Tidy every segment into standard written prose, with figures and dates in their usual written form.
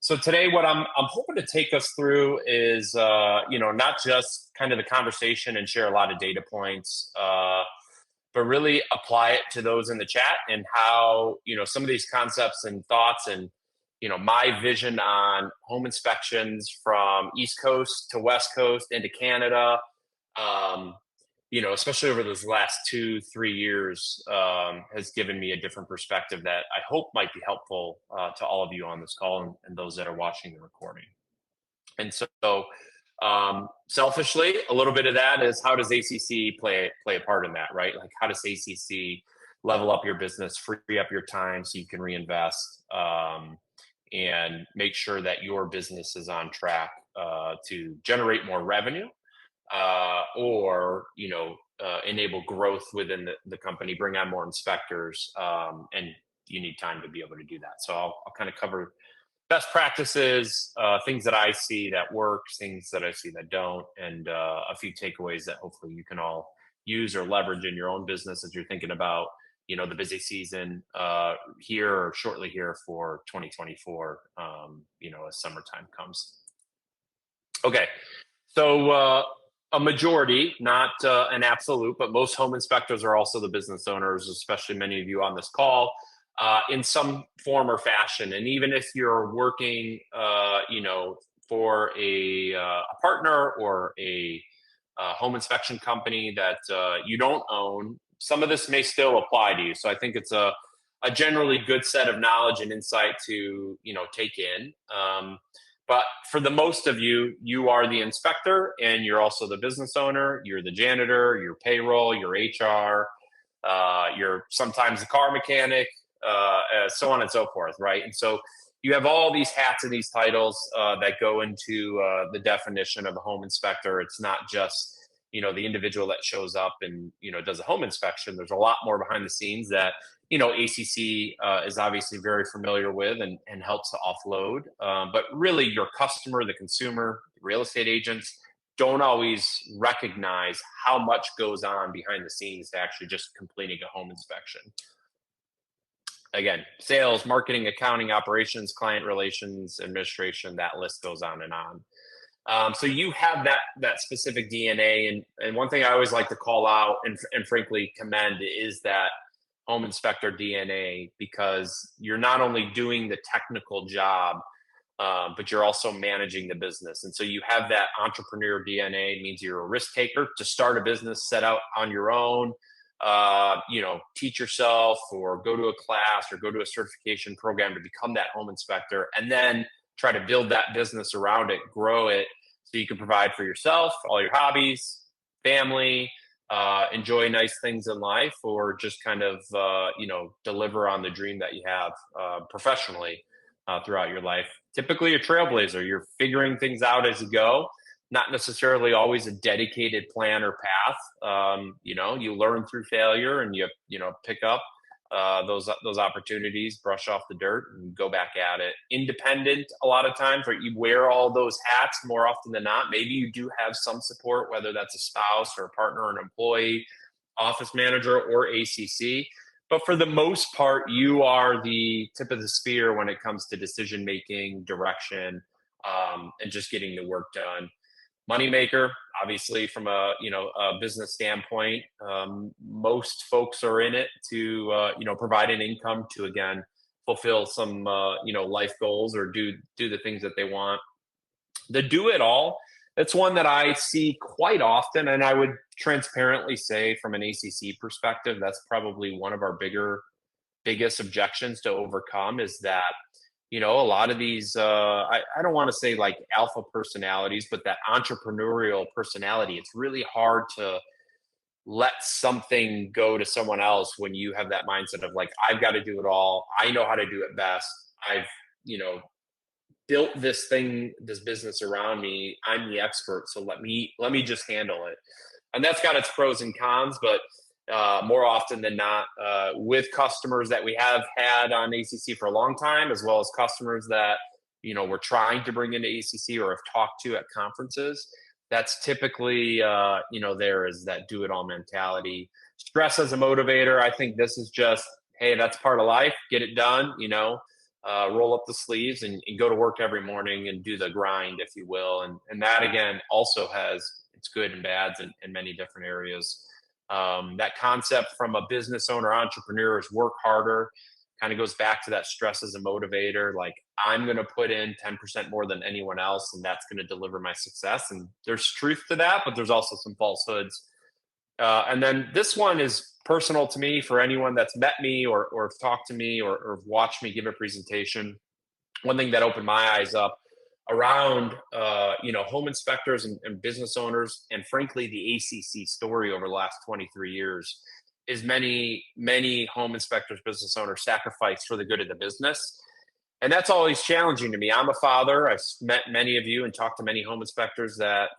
So today, what I'm hoping to take us through is, not just kind of the conversation and share a lot of data points, but really apply it to those in the chat and how some of these concepts and thoughts and my vision on home inspections from East Coast to West Coast into Canada. Um, Especially over those last 2-3 years, has given me a different perspective that I hope might be helpful to all of you on this call and those that are watching the recording. And so, selfishly, a little bit of that is how does ACC play a part in that, right? Like, how does ACC level up your business, free up your time so you can reinvest, and make sure that your business is on track to generate more revenue, or enable growth within the company, bring on more inspectors, and you need time to be able to do that. So I'll kind of cover best practices, things that I see that work, things that I see that don't, and a few takeaways that hopefully you can all use or leverage in your own business as you're thinking about the busy season here or shortly here for 2024, as summertime comes. Okay, so a majority, not an absolute, but most home inspectors are also the business owners, especially many of you on this call, in some form or fashion. And even if you're working, for a partner or a home inspection company that you don't own, some of this may still apply to you. So I think it's a generally good set of knowledge and insight to take in. But for the most of you, you are the inspector and you're also the business owner. You're the janitor, your payroll, your HR, you're sometimes the car mechanic, so on and so forth, right? And so you have all these hats and these titles that go into the definition of a home inspector. It's not just the individual that shows up and does a home inspection. There's a lot more behind the scenes that ACC is obviously very familiar with and helps to offload. But really, your customer, the consumer, the real estate agents don't always recognize how much goes on behind the scenes to actually just completing a home inspection. Again, sales, marketing, accounting, operations, client relations, administration, that list goes on and on. So you have that specific DNA, and one thing I always like to call out and frankly commend is that home inspector DNA, because you're not only doing the technical job, but you're also managing the business. And so you have that entrepreneur DNA. It means you're a risk taker to start a business, set out on your own, teach yourself or go to a class or go to a certification program to become that home inspector, and then try to build that business around it, grow it, so you can provide for yourself, all your hobbies, family, enjoy nice things in life, or just kind of, deliver on the dream that you have professionally throughout your life. Typically a trailblazer. You're figuring things out as you go, not necessarily always a dedicated plan or path. You learn through failure and you pick up those opportunities, brush off the dirt, and go back at it. Independent, a lot of times, right? You wear all those hats more often than not. Maybe you do have some support, whether that's a spouse or a partner or an employee, office manager, or ACC. But for the most part, you are the tip of the spear when it comes to decision making, direction, and just getting the work done. Moneymaker, obviously, from a business standpoint, most folks are in it to provide an income to, again, fulfill some life goals or do the things that they want. The do it all, it's one that I see quite often, and I would transparently say from an ACC perspective, that's probably one of our biggest objections to overcome, is that a lot of these, I don't want to say like alpha personalities, but that entrepreneurial personality, it's really hard to let something go to someone else when you have that mindset of like, I've got to do it all. I know how to do it best. I've, built this business around me. I'm the expert. So let me just handle it. And that's got its pros and cons, but more often than not, with customers that we have had on ACC for a long time, as well as customers that we're trying to bring into ACC or have talked to at conferences, that's typically there is that do it all mentality. Stress as a motivator, I think this is just, hey, that's part of life. Get it done. roll up the sleeves and go to work every morning and do the grind, if you will. And that again also has its good and bads in many different areas. That concept from a business owner entrepreneur is work harder, kind of goes back to that stress as a motivator. Like, I'm going to put in 10% more than anyone else, and that's going to deliver my success. And there's truth to that, but there's also some falsehoods. And then this one is personal to me for anyone that's met me or talked to me or watched me give a presentation. One thing that opened my eyes up around home inspectors and business owners, and frankly the ACC story over the last 23 years, is many home inspectors, business owners sacrifice for the good of the business. And that's always challenging to me. I'm a father. I've met many of you and talked to many home inspectors that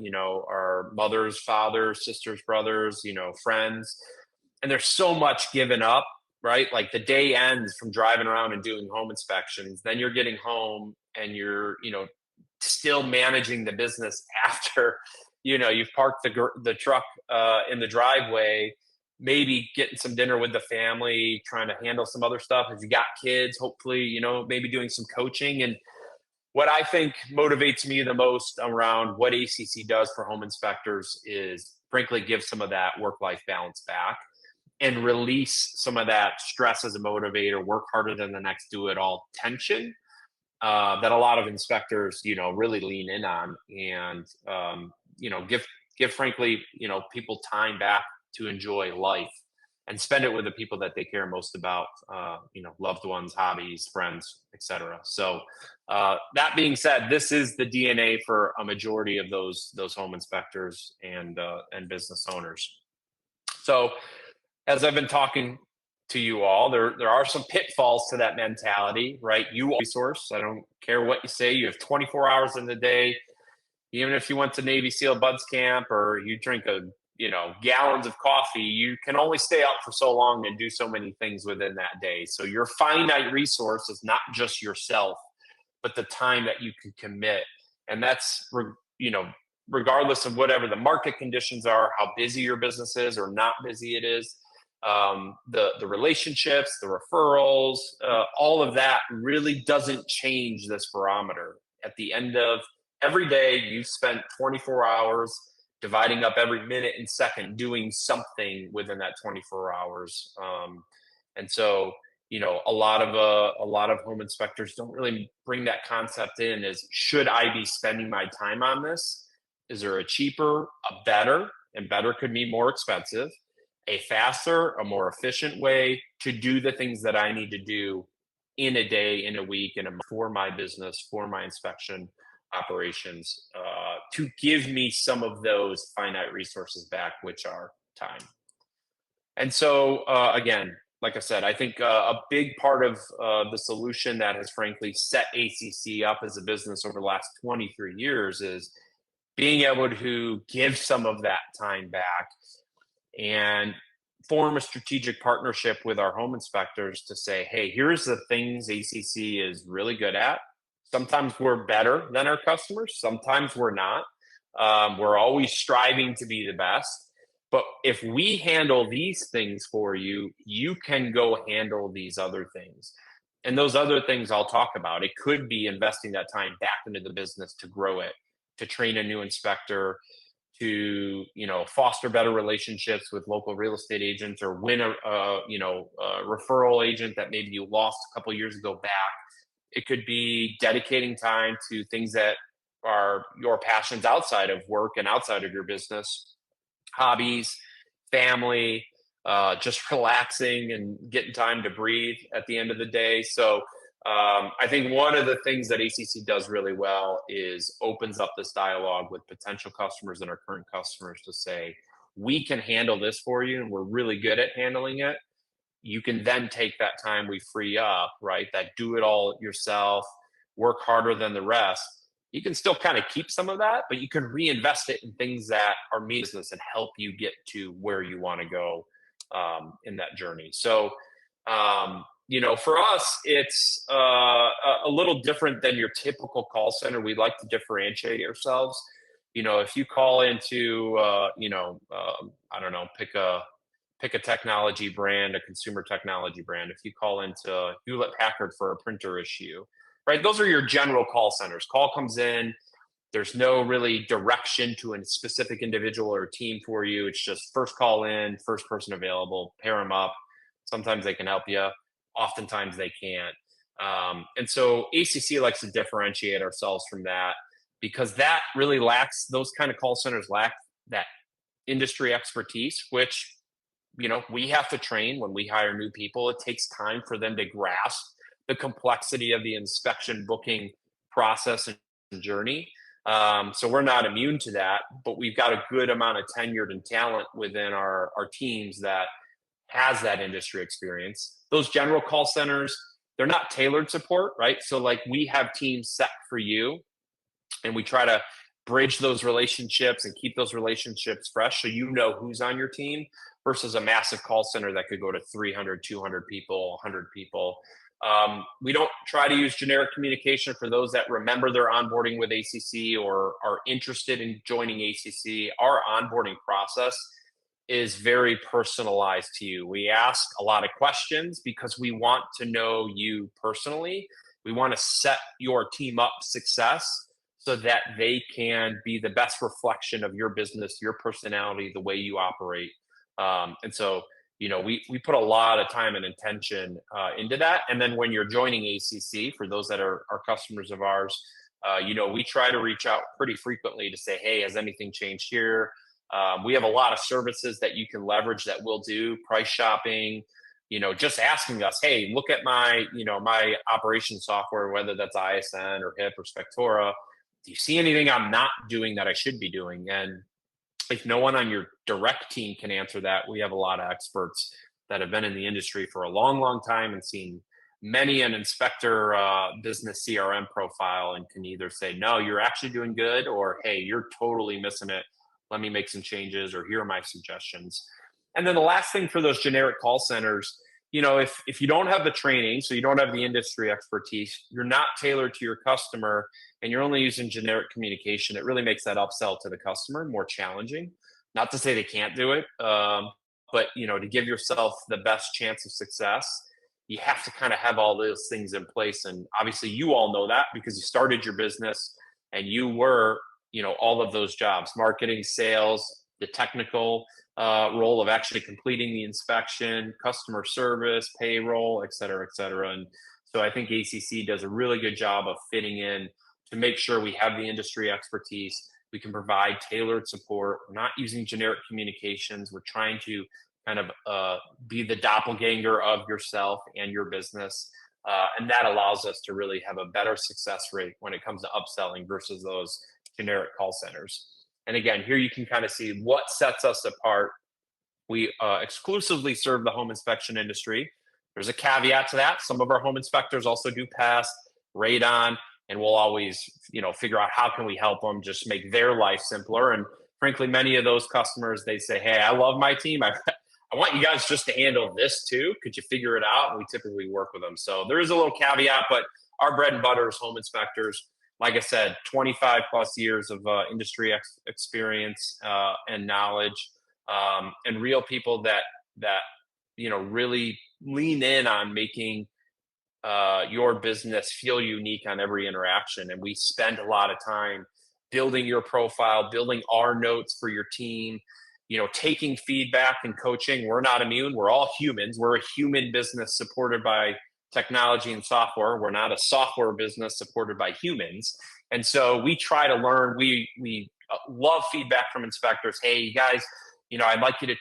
are mothers, fathers, sisters, brothers, friends, and there's so much given up, right? Like, the day ends from driving around and doing home inspections, then you're getting home and you're still managing the business after you've parked the truck in the driveway, maybe getting some dinner with the family, trying to handle some other stuff. If you got kids, hopefully, maybe doing some coaching. And what I think motivates me the most around what ACC does for home inspectors is, frankly, give some of that work-life balance back and release some of that stress as a motivator, work harder than the next, do it all tension that a lot of inspectors, really lean in on, and give frankly, people time back to enjoy life and spend it with the people that they care most about, loved ones, hobbies, friends, etc. So that being said, this is the DNA for a majority of those home inspectors and business owners. So as I've been talking to you all, there are some pitfalls to that mentality, right? You resource. I don't care what you say. You have 24 hours in the day. Even if you went to Navy SEAL Buds Camp or you drink gallons of coffee, you can only stay up for so long and do so many things within that day. So your finite resource is not just yourself, but the time that you can commit. And that's, regardless of whatever the market conditions are, how busy your business is or not busy it is, the relationships, the referrals, all of that really doesn't change this barometer. At the end of every day, you've spent 24 hours dividing up every minute and second doing something within that 24 hours. And so, a lot of home inspectors don't really bring that concept in as, should I be spending my time on this? Is there a cheaper, a better, and better could mean more expensive, a faster, a more efficient way to do the things that I need to do in a day, in a week, for my business, for my inspection operations, to give me some of those finite resources back, which are time. And so, again, like I said, I think a big part of the solution that has frankly set ACC up as a business over the last 23 years is being able to give some of that time back and form a strategic partnership with our home inspectors to say, hey, here's the things ACC is really good at. Sometimes we're better than our customers. Sometimes we're not. We're always striving to be the best. But if we handle these things for you, you can go handle these other things. And those other things I'll talk about. It could be investing that time back into the business to grow it, to train a new inspector, to foster better relationships with local real estate agents, or win a referral agent that maybe you lost a couple years ago back. It could be dedicating time to things that are your passions outside of work and outside of your business, hobbies, family, just relaxing and getting time to breathe at the end of the day. So I think one of the things that ACC does really well is opens up this dialogue with potential customers and our current customers to say, we can handle this for you, and we're really good at handling it. You can then take that time we free up, right? That do it all yourself, work harder than the rest. You can still kind of keep some of that, but you can reinvest it in things that are business and help you get to where you want to go in that journey. So, for us, it's a little different than your typical call center. We like to differentiate ourselves. If you call into, I don't know, pick pick a technology brand, a consumer technology brand. If you call into Hewlett Packard for a printer issue, right? Those are your general call centers. Call comes in, there's no really direction to a specific individual or team for you. It's just first call in, first person available, pair them up. Sometimes they can help you. Oftentimes they can't. And so ACC likes to differentiate ourselves from that because that really lacks, those kind of call centers lack that industry expertise, which, we have to train when we hire new people. It takes time for them to grasp the complexity of the inspection booking process and journey. So we're not immune to that, but we've got a good amount of tenured and talent within our teams that has that industry experience. Those general call centers, they're not tailored support, right? So like we have teams set for you and we try to bridge those relationships and keep those relationships fresh so you know who's on your team versus a massive call center that could go to 300, 200 people, 100 people. We don't try to use generic communication for those that remember their onboarding with ACC or are interested in joining ACC. Our onboarding process is very personalized to you. We ask a lot of questions because we want to know you personally. We want to set your team up success so that they can be the best reflection of your business, your personality, the way you operate. And so, we put a lot of time and attention into that. And then when you're joining ACC, for those that are customers of ours, we try to reach out pretty frequently to say, hey, has anything changed here? We have a lot of services that you can leverage that we'll do, price shopping, just asking us, hey, look at my, my operations software, whether that's ISN or HIP or Spectora. Do you see anything I'm not doing that I should be doing? And if no one on your direct team can answer that, we have a lot of experts that have been in the industry for a long, long time and seen many an inspector business CRM profile and can either say, no, you're actually doing good, or, hey, you're totally missing it. Let me make some changes, or here are my suggestions. And then the last thing for those generic call centers, if you don't have the training, so you don't have the industry expertise, you're not tailored to your customer, and you're only using generic communication, it really makes that upsell to the customer more challenging. Not to say they can't do it, but to give yourself the best chance of success, you have to kind of have all those things in place. And obviously you all know that because you started your business and you were, all of those jobs: marketing, sales, the technical role of actually completing the inspection, customer service, payroll, et cetera, et cetera. And so I think ACC does a really good job of fitting in to make sure we have the industry expertise. We can provide tailored support. We're not using generic communications. We're trying to kind of be the doppelganger of yourself and your business. And that allows us to really have a better success rate when it comes to upselling versus those generic call centers. And again, here you can kind of see what sets us apart. We exclusively serve the home inspection industry. There's a caveat to that. Some of our home inspectors also do pass, radon, and we'll always, figure out how can we help them just make their life simpler. And frankly, many of those customers, they say, hey, I love my team. I want you guys just to handle this too. Could you figure it out? And we typically work with them. So there is a little caveat, but our bread and butter is home inspectors. Like I said, 25 plus years of industry experience and knowledge, and real people that really lean in on making your business feel unique on every interaction. And we spend a lot of time building your profile, building our notes for your team, taking feedback and coaching. We're not immune. We're all humans. We're a human business supported by technology and software. We're not a software business supported by humans. And so we try to learn. We love feedback from inspectors. Hey, you guys, I'd like you to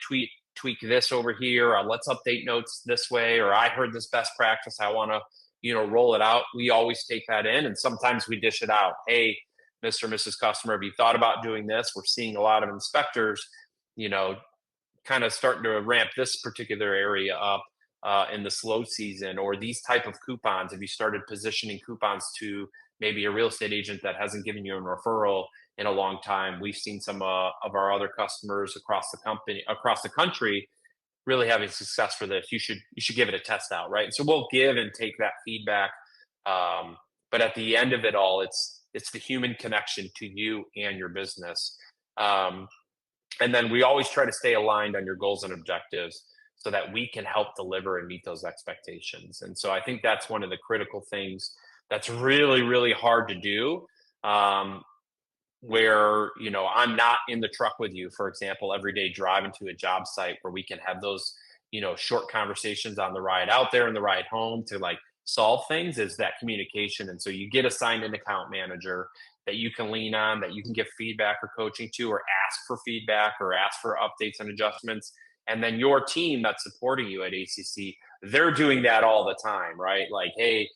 tweak this over here. Let's update notes this way. Or I heard this best practice. I want to, roll it out. We always take that in. And sometimes we dish it out. Hey, Mr. or Mrs. Customer, have you thought about doing this? We're seeing a lot of inspectors, kind of starting to ramp this particular area up in the slow season, or these type of coupons. Have you started positioning coupons to maybe a real estate agent that hasn't given you a referral in a long time? We've seen some of our other customers across the country really having success for this. You should give it a test out, right? So we'll give and take that feedback. But at the end of it all, it's the human connection to you and your business. And then we always try to stay aligned on your goals and objectives. so that we can help deliver and meet those expectations. And so I think that's one of the critical things that's really, really hard to do. Um, where I'm not in the truck with you, for example, every day driving to a job site, where we can have those short conversations on the ride out there and the ride home to like solve things, is that communication. And so you get assigned an account manager that you can lean on, that you can give feedback or coaching to, or ask for feedback or ask for updates and adjustments. And then your team that's supporting you at ACC, they're doing that all the time, right? Like, hey,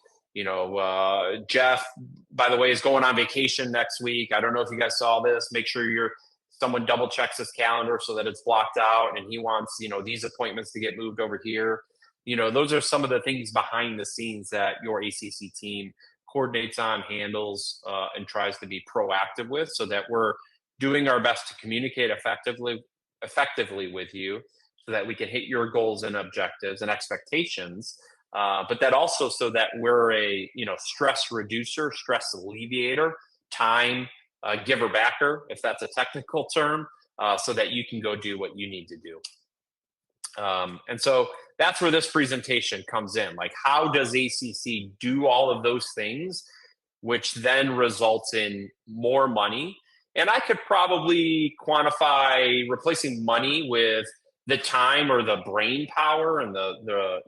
Jeff, by the way, is going on vacation next week. I don't know if you guys saw this. Make sure someone double checks his calendar so that it's blocked out, and he wants, these appointments to get moved over here. Those are some of the things behind the scenes that your ACC team coordinates on, handles, and tries to be proactive with, so that we're doing our best to communicate effectively with you, so that we can hit your goals and objectives and expectations. But that also so that we're a stress reducer, stress alleviator, time giver backer, if that's a technical term, so that you can go do what you need to do. And so that's where this presentation comes in. Like, how does ACC do all of those things, which then results in more money? And I could probably quantify replacing money with the time or the brain power and the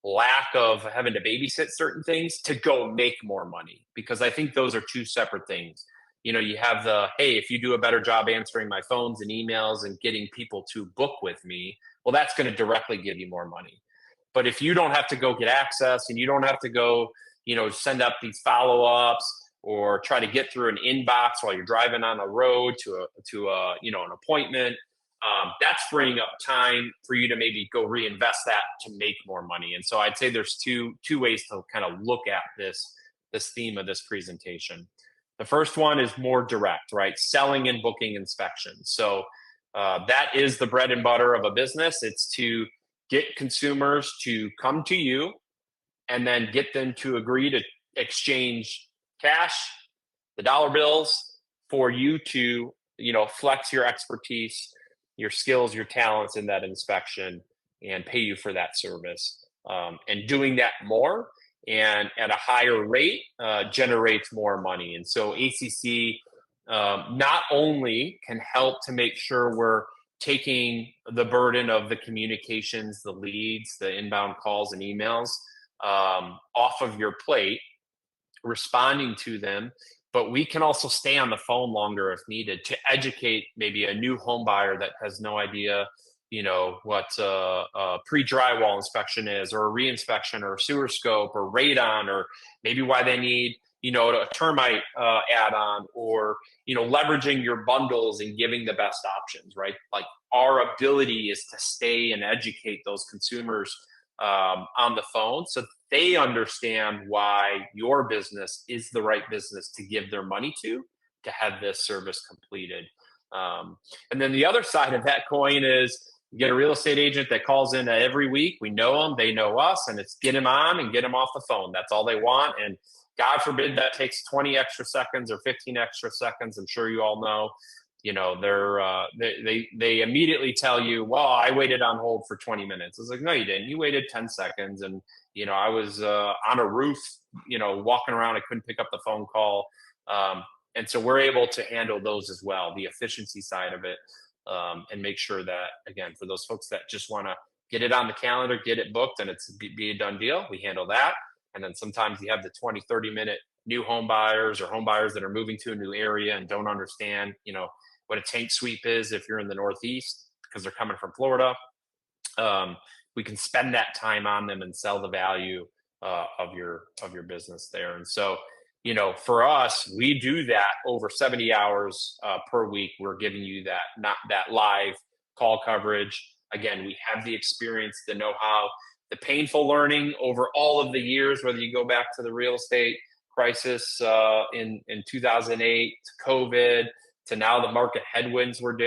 lack of having to babysit certain things to go make more money, because I think those are two separate things. You have hey, if you do a better job answering my phones and emails and getting people to book with me, well, that's going to directly give you more money. But if you don't have to go get access, and you don't have to go, send up these follow-ups or try to get through an inbox while you're driving on the road to an appointment, that's freeing up time for you to maybe go reinvest that to make more money. And so I'd say there's two ways to kind of look at this theme of this presentation. The first one is more direct, right? Selling and booking inspections. So that is the bread and butter of a business. It's to get consumers to come to you, and then get them to agree to exchange cash, the dollar bills, for you to flex your expertise, your skills, your talents in that inspection, and pay you for that service. And doing that more and at a higher rate generates more money. And so ACC not only can help to make sure we're taking the burden of the communications, the leads, the inbound calls and emails off of your plate, responding to them, but we can also stay on the phone longer if needed to educate maybe a new home buyer that has no idea, what a pre-drywall inspection is, or a re-inspection, or a sewer scope, or radon, or maybe why they need, a termite add-on, or, leveraging your bundles and giving the best options, right? Like, our ability is to stay and educate those consumers on the phone, so they understand why your business is the right business to give their money to have this service completed. And then the other side of that coin is, you get a real estate agent that calls in every week. We know them, they know us, and it's get them on and get them off the phone. That's all they want. And God forbid that takes 20 extra seconds or 15 extra seconds. I'm sure you all know, they immediately tell you, well, I waited on hold for 20 minutes. It's like, no, you didn't. You waited 10 seconds. And, I was on a roof, walking around. I couldn't pick up the phone call. And so we're able to handle those as well, the efficiency side of it, and make sure that, again, for those folks that just want to get it on the calendar, get it booked, and it's be a done deal, we handle that. And then sometimes you have the 20, 30-minute new home buyers, or home buyers that are moving to a new area and don't understand, what a tank sweep is if you're in the Northeast, because they're coming from Florida. We can spend that time on them and sell the value of your business there. And so, for us, we do that over 70 hours per week. We're giving you that live call coverage. Again, we have the experience, the know-how, the painful learning over all of the years, whether you go back to the real estate crisis in 2008, to COVID, to now the market headwinds we're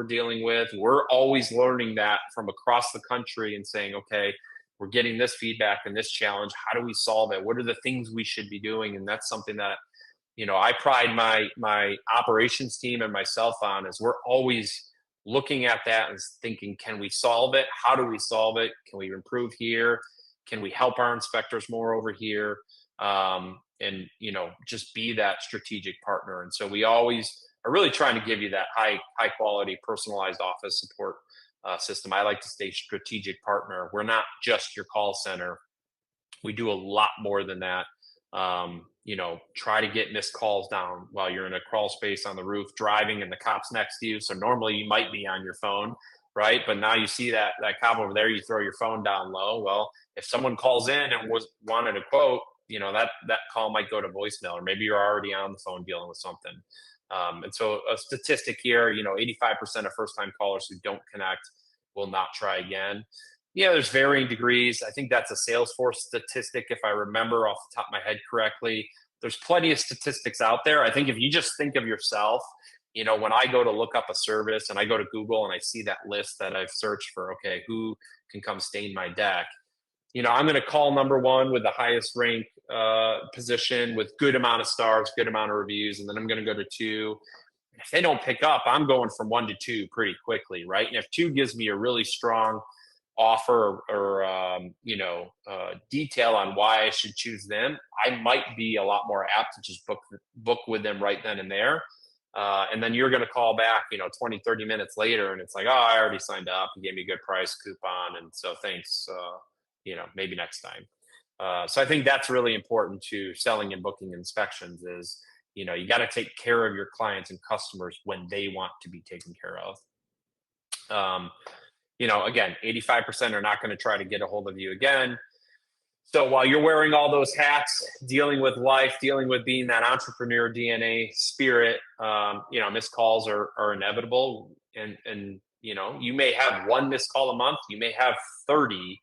dealing with. We're always learning that from across the country and saying, okay, we're getting this feedback and this challenge. How do we solve it? What are the things we should be doing? And that's something that, I pride my operations team and myself on, is we're always looking at that and thinking, can we solve it? How do we solve it? Can we improve here? Can we help our inspectors more over here? And just be that strategic partner. And so we always are really trying to give you that high quality personalized office support system. I like to stay strategic partner. We're not just your call center. We do a lot more than that. Try to get missed calls down while you're in a crawl space on the roof driving and the cop's next to you. So normally you might be on your phone, right? But now you see that cop over there, you throw your phone down low. Well, if someone calls in and wanted a quote, that call might go to voicemail, or maybe you're already on the phone dealing with something. And so a statistic here, 85% of first time callers who don't connect will not try again. Yeah, there's varying degrees. I think that's a Salesforce statistic, if I remember off the top of my head correctly. There's plenty of statistics out there. I think if you just think of yourself, when I go to look up a service and I go to Google and I see that list that I've searched for, okay, who can come stain my deck? I'm going to call number one with the highest rank position with good amount of stars, good amount of reviews, and then I'm going to go to two. If they don't pick up, I'm going from 1 to 2 pretty quickly, right? And if 2 gives me a really strong offer or detail on why I should choose them, I might be a lot more apt to just book with them right then and there. And then you're going to call back, 20, 30 minutes later, and it's like, oh, I already signed up. You gave me a good price coupon. And so thanks, maybe next time. So I think that's really important to selling and booking inspections is, you got to take care of your clients and customers when they want to be taken care of. Again, 85% are not going to try to get a hold of you again. So while you're wearing all those hats, dealing with life, dealing with being that entrepreneur DNA spirit, missed calls are inevitable. And you may have 1 missed call a month. You may have 30.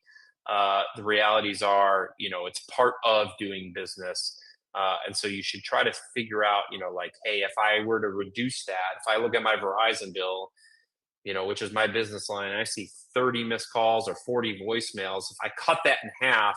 The realities are, it's part of doing business. And so you should try to figure out, hey, if I were to reduce that, if I look at my Verizon bill, which is my business line, and I see 30 missed calls or 40 voicemails. If I cut that in half,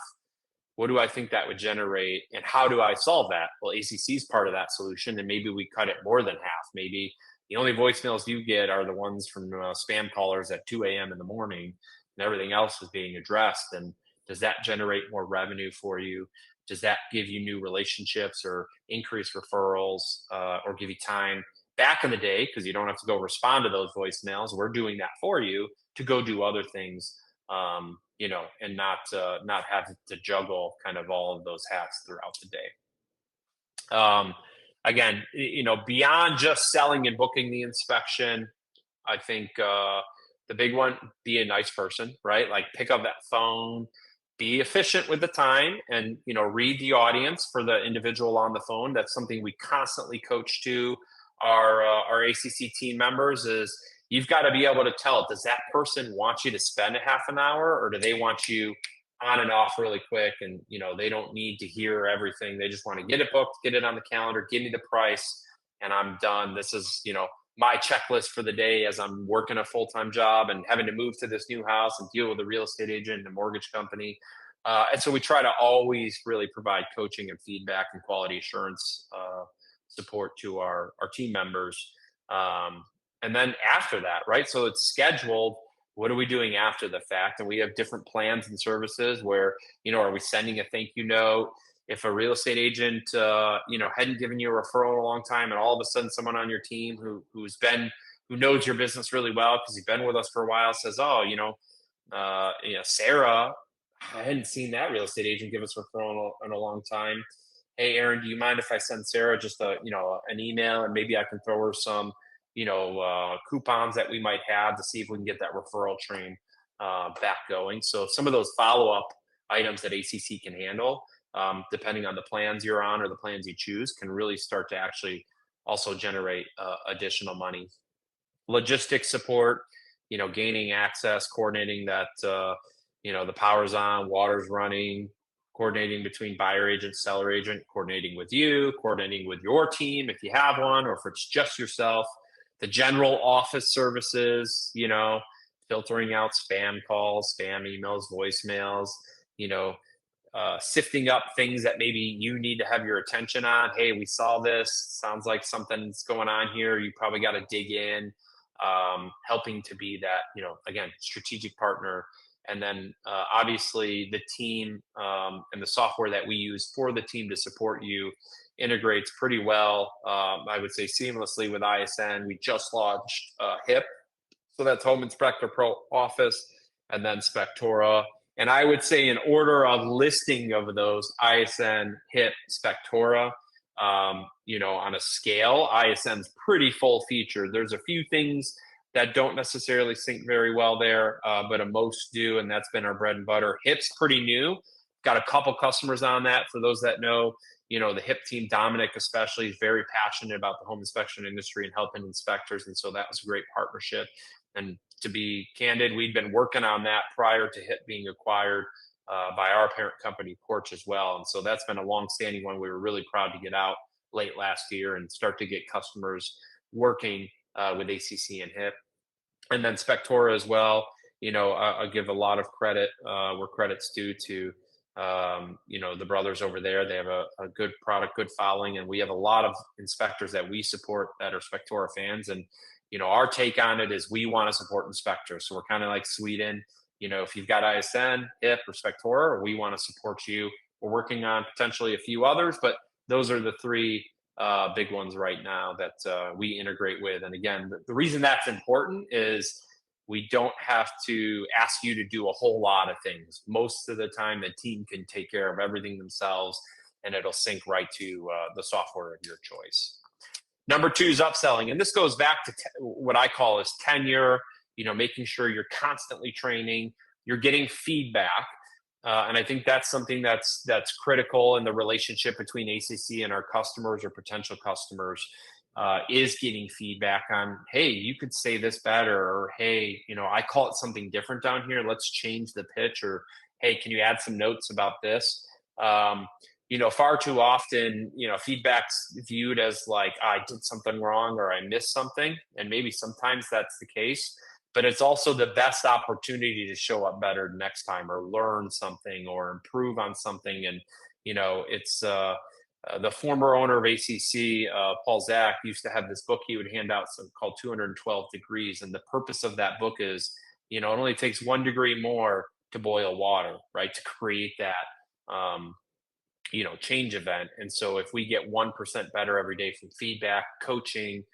what do I think that would generate? And how do I solve that? Well, ACC is part of that solution, and maybe we cut it more than half. Maybe the only voicemails you get are the ones from spam callers at 2 a.m. in the morning, and everything else is being addressed. And does that generate more revenue for you? Does that give you new relationships or increase referrals or give you time back in the day, because you don't have to go respond to those voicemails? We're doing that for you to go do other things, and not have to juggle kind of all of those hats throughout the day. Again, beyond just selling and booking the inspection, I think the big one, be a nice person, right? Like pick up that phone, be efficient with the time, and read the audience for the individual on the phone. That's something we constantly coach to our ACC team members is you've got to be able to tell, does that person want you to spend a half an hour, or do they want you on and off really quick? And, they don't need to hear everything. They just want to get it booked, get it on the calendar, give me the price, and I'm done. This is, my checklist for the day as I'm working a full-time job and having to move to this new house and deal with a real estate agent and a mortgage company. And so we try to always really provide coaching and feedback and quality assurance support to our team members. And then after that, right? So it's scheduled. What are we doing after the fact? And we have different plans and services where, are we sending a thank you note? If a real estate agent, hadn't given you a referral in a long time, and all of a sudden someone on your team who knows your business really well because you've been with us for a while says, oh, Sarah, I hadn't seen that real estate agent give us a referral in a long time. Hey, Aaron, do you mind if I send Sarah just an email, and maybe I can throw her some, coupons that we might have to see if we can get that referral train back going. So some of those follow-up items that ACC can handle, depending on the plans you're on or the plans you choose, can really start to actually also generate additional money. Logistics support, gaining access, coordinating that, the power's on, water's running, coordinating between buyer agent, seller agent, coordinating with you, coordinating with your team if you have one, or if it's just yourself, the general office services, filtering out spam calls, spam emails, voicemails, sifting up things that maybe you need to have your attention on. Hey, we saw this. Sounds like something's going on here. You probably got to dig in. helping to be that, again, strategic partner. And then obviously the team and the software that we use for the team to support you integrates pretty well, I would say seamlessly with ISN. We just launched HIP, so that's Home Inspector Pro Office, and then Spectora. And I would say in order of listing of those, ISN, HIP, Spectora, on a scale, ISN's pretty full featured. There's a few things that don't necessarily sync very well there, but most do, and that's been our bread and butter. HIP's pretty new. Got a couple customers on that. For those that know, the HIP team, Dominic especially, is very passionate about the home inspection industry and helping inspectors, and so that was a great partnership. And to be candid, we'd been working on that prior to HIP being acquired by our parent company, Porch, as well. And so that's been a long-standing one. We were really proud to get out late last year and start to get customers working with ACC and HIP. And then Spectora as well. I'll give a lot of credit where credit's due to the brothers over there. They have a good product, good following, and we have a lot of inspectors that we support that are Spectora fans. And our take on it is we want to support inspectors. So we're kind of like Sweden. If you've got ISN, HIP, or Spectora, we want to support you. We're working on potentially a few others, but those are the three big ones right now that we integrate with. And again, the reason that's important is we don't have to ask you to do a whole lot of things. Most of the time, the team can take care of everything themselves, and it'll sync right to the software of your choice. Number 2 is upselling. And this goes back to what I call is tenure, making sure you're constantly training, you're getting feedback. And I think that's something that's critical in the relationship between ACC and our customers or potential customers, is getting feedback on, hey, you could say this better, or hey, I call it something different down here. Let's change the pitch, or hey, can you add some notes about this? Far too often, feedback's viewed as like, I did something wrong or I missed something. And maybe sometimes that's the case, but it's also the best opportunity to show up better next time, or learn something, or improve on something. And, it's the former owner of ACC, Paul Zach, used to have this book he would hand out called 212 Degrees. And the purpose of that book is, it only takes 1 degree more to boil water, right? To create that, change event. And so if we get 1% better every day from feedback, coaching,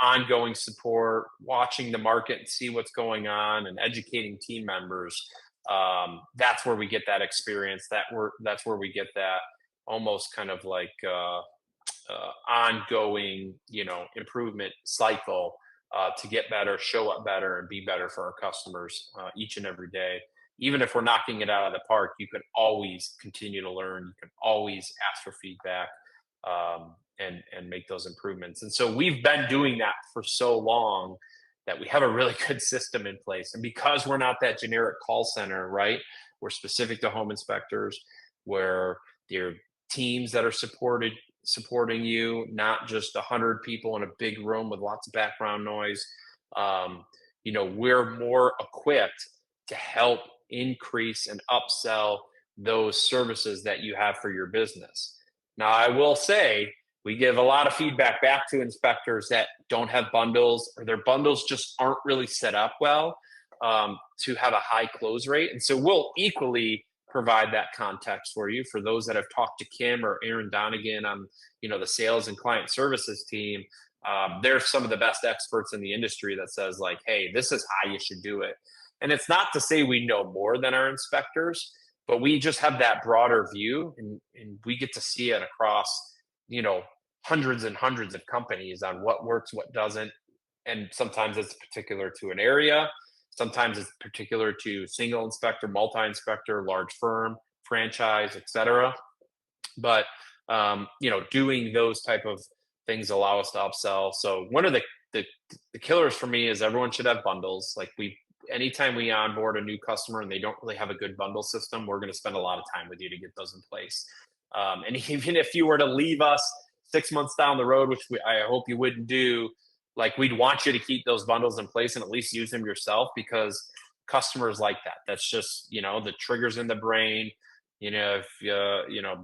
ongoing support, watching the market and see what's going on, and educating team members, that's where we get that experience. That's where we get that almost kind of like ongoing, improvement cycle to get better, show up better, and be better for our customers each and every day. Even if we're knocking it out of the park, you can always continue to learn. You can always ask for feedback and make those improvements. And so we've been doing that for so long that we have a really good system in place. And because we're not that generic call center, right? We're specific to home inspectors, where there are teams that are supporting you, not just 100 people in a big room with lots of background noise. We're more equipped to help increase and upsell those services that you have for your business. Now, I will say we give a lot of feedback back to inspectors that don't have bundles, or their bundles just aren't really set up well to have a high close rate. And so we'll equally provide that context for you. For those that have talked to Kim or Aaron Donegan on, the sales and client services team, they're some of the best experts in the industry that says like, hey, this is how you should do it. And it's not to say we know more than our inspectors, but we just have that broader view, and we get to see it across, hundreds and hundreds of companies on what works, what doesn't. And sometimes it's particular to an area. Sometimes it's particular to single inspector, multi-inspector, large firm, franchise, etc. But, doing those type of things allow us to upsell. So one of the killers for me is everyone should have bundles. Like anytime we onboard a new customer and they don't really have a good bundle system, we're going to spend a lot of time with you to get those in place. And even if you were to leave us 6 months down the road, which I hope you wouldn't do, like we'd want you to keep those bundles in place and at least use them yourself, because customers like that. That's just, the triggers in the brain. If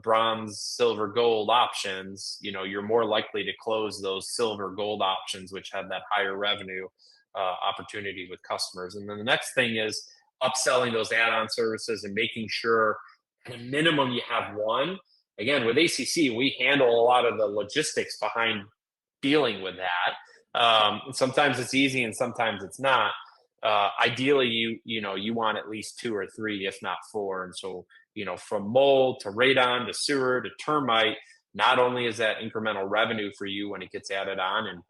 bronze, silver, gold options, you're more likely to close those silver, gold options, which have that higher revenue opportunity with customers. And then the next thing is upselling those add-on services and making sure at a minimum you have one. Again, with ACC, we handle a lot of the logistics behind dealing with that. Sometimes it's easy and sometimes it's not. Ideally, you want at least two or three, if not four. And so, from mold to radon to sewer to termite, not only is that incremental revenue for you when it gets added on and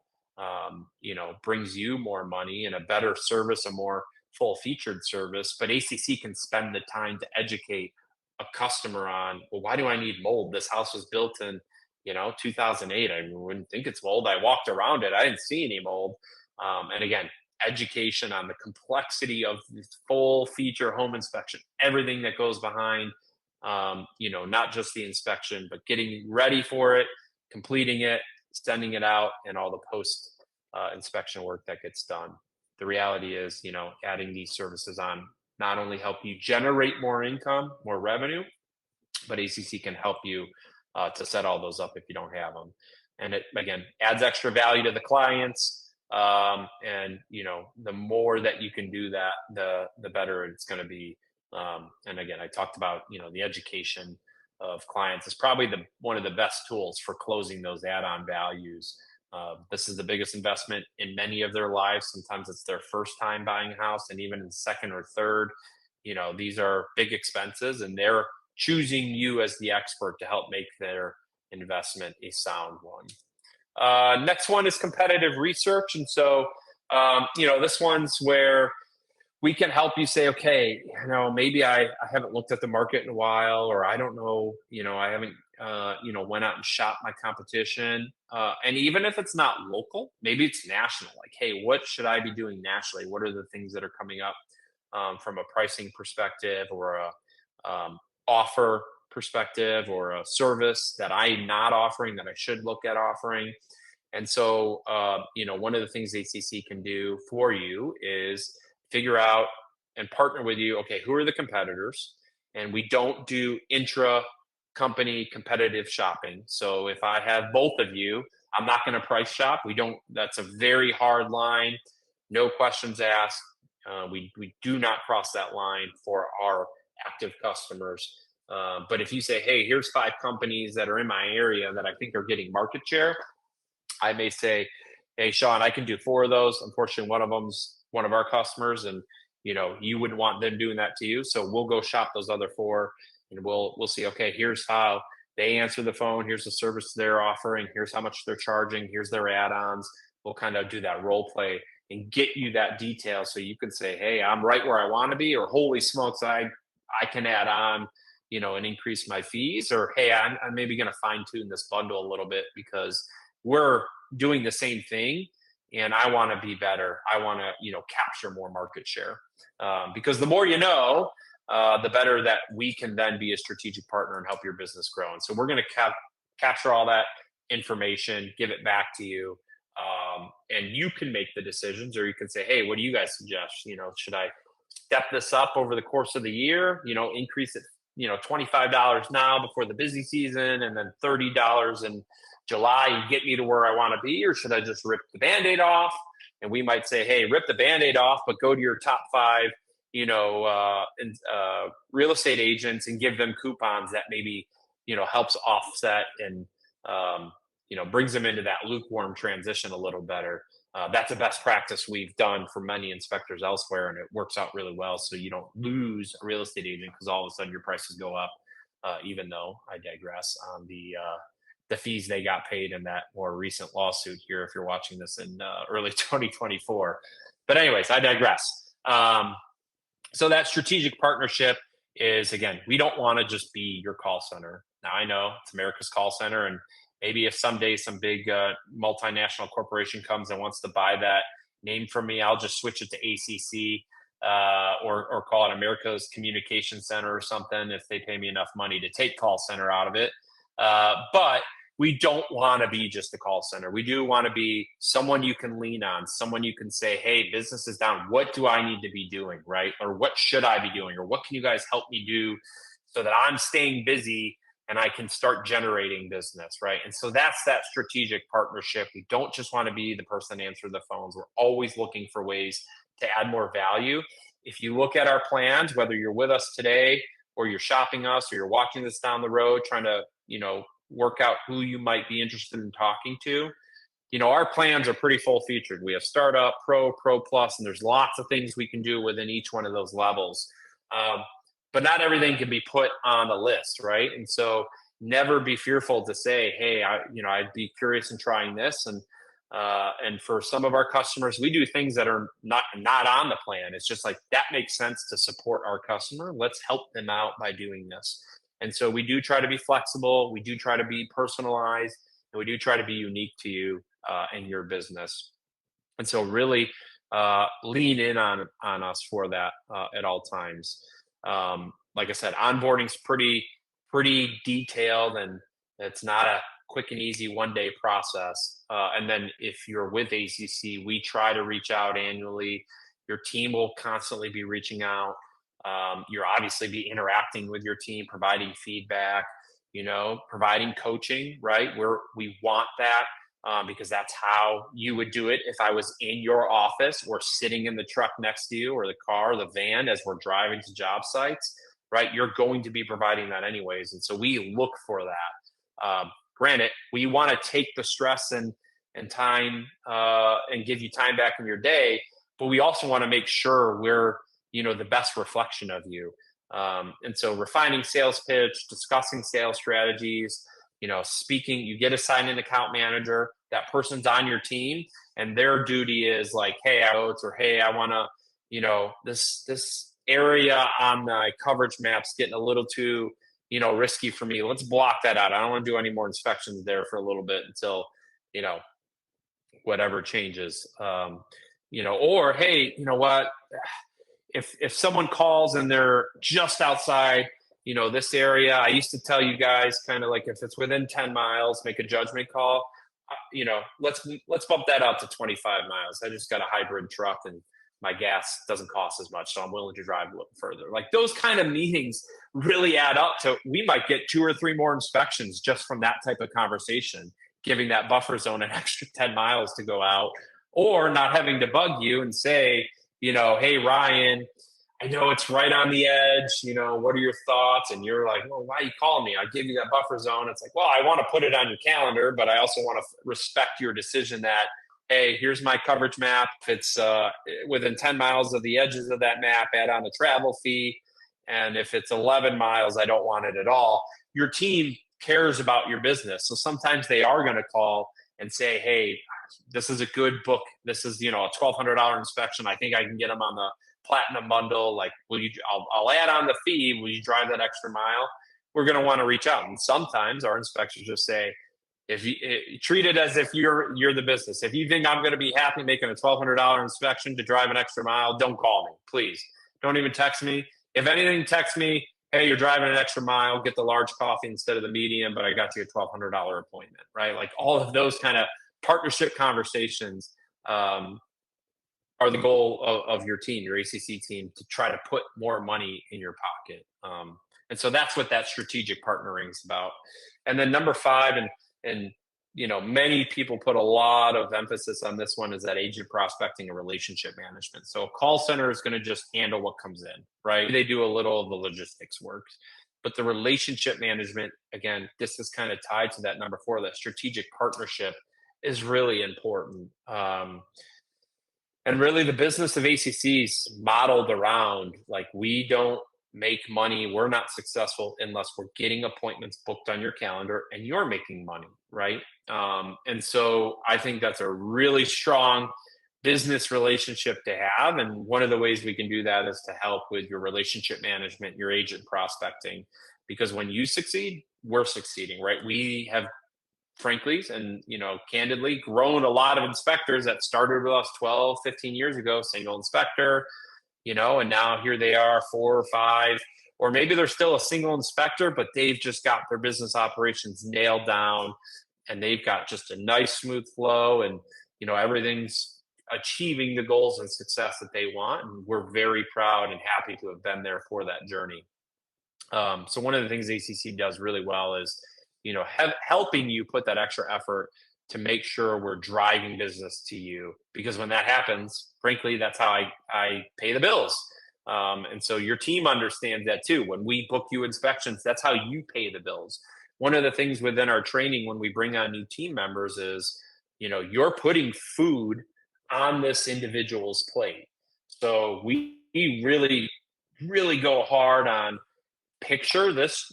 brings you more money and a better service, a more full featured service, but ACC can spend the time to educate a customer on, well, why do I need mold? This house was built in 2008. I wouldn't think it's mold. I walked around it. I didn't see any mold. And again, education on the complexity of the full feature home inspection, everything that goes behind, not just the inspection, but getting ready for it, completing it, sending it out, and all the post inspection work that gets done. The reality is, adding these services on not only help you generate more income, more revenue, but ACC can help you to set all those up if you don't have them. And it, again, adds extra value to the clients. And the more that you can do that, the better it's going to be. And again, I talked about, the education of clients is probably one of the best tools for closing those add-on values. This is the biggest investment in many of their lives. Sometimes it's their first time buying a house, and even in second or third, these are big expenses, and they're choosing you as the expert to help make their investment a sound one. Next one is competitive research. And so, this one's where we can help you say, okay, maybe I haven't looked at the market in a while, or I don't know, I haven't, went out and shopped my competition. And even if it's not local, maybe it's national. Like, hey, what should I be doing nationally? What are the things that are coming up from a pricing perspective, or a offer perspective, or a service that I'm not offering that I should look at offering? And so, one of the things ACC can do for you is figure out and partner with you. Okay, who are the competitors? And we don't do intra company competitive shopping. So if I have both of you, I'm not going to price shop. We don't, that's a very hard line. No questions asked. We do not cross that line for our active customers. But if you say, hey, here's 5 companies that are in my area that I think are getting market share, I may say, hey, Sean, I can do 4 of those. Unfortunately, one of them's one of our customers, and you wouldn't want them doing that to you. So we'll go shop those other 4, and we'll see, okay, here's how they answer the phone. Here's the service they're offering. Here's how much they're charging. Here's their add-ons. We'll kind of do that role play and get you that detail so you can say, hey, I'm right where I want to be, or holy smokes, I can add on, and increase my fees, or hey, I'm maybe going to fine tune this bundle a little bit because we're doing the same thing and I want to be better. I want to, capture more market share. Because the more the better that we can then be a strategic partner and help your business grow. And so we're going to capture all that information, give it back to you. And you can make the decisions, or you can say, hey, what do you guys suggest? Should I step this up over the course of the year, increase it, $25 now before the busy season, and then $30 in July, you get me to where I want to be? Or should I just rip the Band-Aid off? And we might say, hey, rip the Band-Aid off, but go to your top 5, real estate agents and give them coupons that maybe, helps offset and, brings them into that lukewarm transition a little better. That's a best practice we've done for many inspectors elsewhere, and it works out really well. So you don't lose a real estate agent because all of a sudden your prices go up, even though I digress on the fees they got paid in that more recent lawsuit here, if you're watching this in early 2024. But anyways, I digress. So that strategic partnership is, again, we don't want to just be your call center. Now, I know it's America's call center, and maybe if someday some big multinational corporation comes and wants to buy that name from me, I'll just switch it to ACC or call it America's Communication Center or something if they pay me enough money to take call center out of it. But we don't want to be just a call center. We do want to be someone you can lean on, someone you can say, hey, business is down. What do I need to be doing, right? Or what should I be doing? Or what can you guys help me do so that I'm staying busy and I can start generating business, right? And so that's that strategic partnership. We don't just want to be the person that answers the phones. We're always looking for ways to add more value. If you look at our plans, whether you're with us today or you're shopping us or you're watching this down the road, trying to, work out who you might be interested in talking to, our plans are pretty full featured. We have startup, pro plus, and there's lots of things we can do within each one of those levels. But not everything can be put on the list, right? And so never be fearful to say, hey, I'd be curious in trying this. And for some of our customers, we do things that are not on the plan. It's just like, that makes sense to support our customer. Let's help them out by doing this. And so we do try to be flexible. We do try to be personalized, and we do try to be unique to you and your business. And so really lean in on us for that at all times. Like I said, onboarding's pretty detailed, and it's not a quick and easy one-day process. And then if you're with ACC, we try to reach out annually. Your team will constantly be reaching out. You'll obviously be interacting with your team, providing feedback, providing coaching, right? We want that because that's how you would do it if I was in your office or sitting in the truck next to you, or the car, or the van as we're driving to job sites, right? You're going to be providing that anyways. And so we look for that. Granted, we want to take the stress and time and give you time back in your day, but we also want to make sure we're the best reflection of you. And so refining sales pitch, discussing sales strategies, speaking, you get assigned an account manager. That person's on your team, and their duty is like, hey, I want to, this area on my coverage map's getting a little too, risky for me. Let's block that out. I don't want to do any more inspections there for a little bit until, whatever changes. Or, hey, you know what? If someone calls and they're just outside, this area, I used to tell you guys kind of like, if it's within 10 miles, make a judgment call. Let's bump that out to 25 miles. I just got a hybrid truck and my gas doesn't cost as much, so I'm willing to drive a little further. Like, those kind of meetings really add up to, we might get 2 or 3 more inspections just from that type of conversation, giving that buffer zone an extra 10 miles to go out, or not having to bug you and say, hey, Ryan, I know it's right on the edge. What are your thoughts? And you're like, well, why are you calling me? I gave you that buffer zone. It's like, well, I want to put it on your calendar, but I also want to respect your decision that, hey, here's my coverage map. If it's within 10 miles of the edges of that map, add on a travel fee. And if it's 11 miles, I don't want it at all. Your team cares about your business. So sometimes they are going to call and say, hey, this is a good book. This is, a $1,200 inspection. I think I can get them on the platinum bundle. Like, I'll add on the fee. Will you drive that extra mile? We're going to want to reach out. And sometimes our inspectors just say, if you treat it as if you're the business. If you think I'm going to be happy making a $1,200 inspection to drive an extra mile, don't call me, please. Don't even text me. If anything, text me, hey, you're driving an extra mile, get the large coffee instead of the medium, but I got you a $1,200 appointment, right? Like, all of those kind of partnership conversations are the goal of your team, your ACC team, to try to put more money in your pocket. And so that's what that strategic partnering is about. And then number 5, and many people put a lot of emphasis on this one, is that agent prospecting and relationship management. So a call center is going to just handle what comes in, right? They do a little of the logistics work, but the relationship management, again, this is kind of tied to that number 4, that strategic partnership is really important. And really, the business of ACC is modeled around, like, we don't make money, we're not successful unless we're getting appointments booked on your calendar and you're making money, right? And so I think that's a really strong business relationship to have. And one of the ways we can do that is to help with your relationship management, your agent prospecting, because when you succeed, we're succeeding, right? We have, frankly, and candidly, grown a lot of inspectors that started with us 12, 15 years ago, single inspector, and now here they are, 4 or 5, or maybe they're still a single inspector, but they've just got their business operations nailed down, and they've got just a nice, smooth flow, and everything's achieving the goals and success that they want. And we're very proud and happy to have been there for that journey. So one of the things ACC does really well is, helping you put that extra effort to make sure we're driving business to you. Because when that happens, frankly, that's how I pay the bills. And so your team understands that too. When we book you inspections, that's how you pay the bills. One of the things within our training when we bring on new team members is, you're putting food on this individual's plate. So we really, really go hard on picture this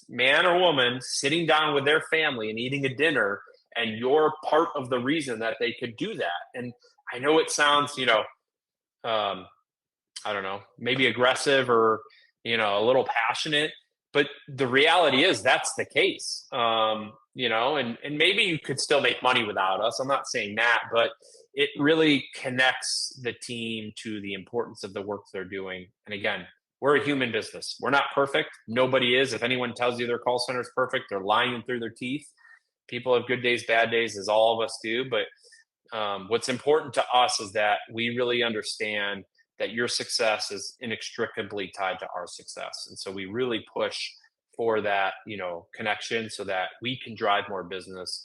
man or woman sitting down with their family and eating a dinner, and you're part of the reason that they could do that. And I know it sounds, um, I don't know, maybe aggressive or, a little passionate, but the reality is that's the case. And maybe you could still make money without us. I'm not saying that, but it really connects the team to the importance of the work they're doing. And again, we're a human business. We're not perfect. Nobody is. If anyone tells you their call center is perfect, they're lying through their teeth. People have good days, bad days, as all of us do. But what's important to us is that we really understand that your success is inextricably tied to our success. And so we really push for that, connection so that we can drive more business,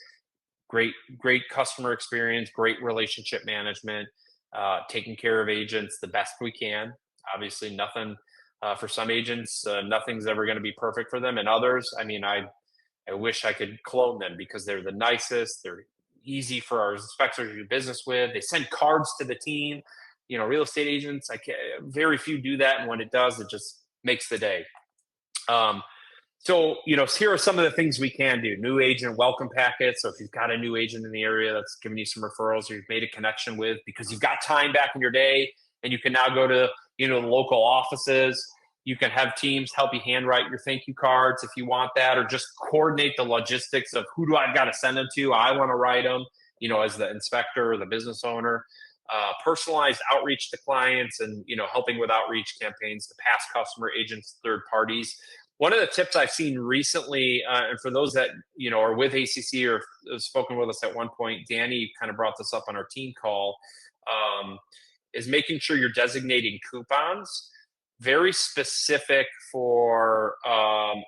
great customer experience, great relationship management, taking care of agents the best we can. Obviously, nothing for some agents, nothing's ever going to be perfect for them. And others, I mean, I wish I could clone them because they're the nicest. They're easy for our inspectors to do business with. They send cards to the team. Real estate agents, very few do that. And when it does, it just makes the day. So, here are some of the things we can do. New agent welcome packets. So if you've got a new agent in the area that's giving you some referrals or you've made a connection with because you've got time back in your day and you can now go to, the local offices, you can have teams help you handwrite your thank you cards if you want that, or just coordinate the logistics of who do I got to send them to? I want to write them, as the inspector or the business owner. Personalized outreach to clients and, helping with outreach campaigns to past customer agents, third parties. One of the tips I've seen recently, and for those that, are with ACC or have spoken with us at one point, Danny kind of brought this up on our team call, is making sure you're designating coupons very specific for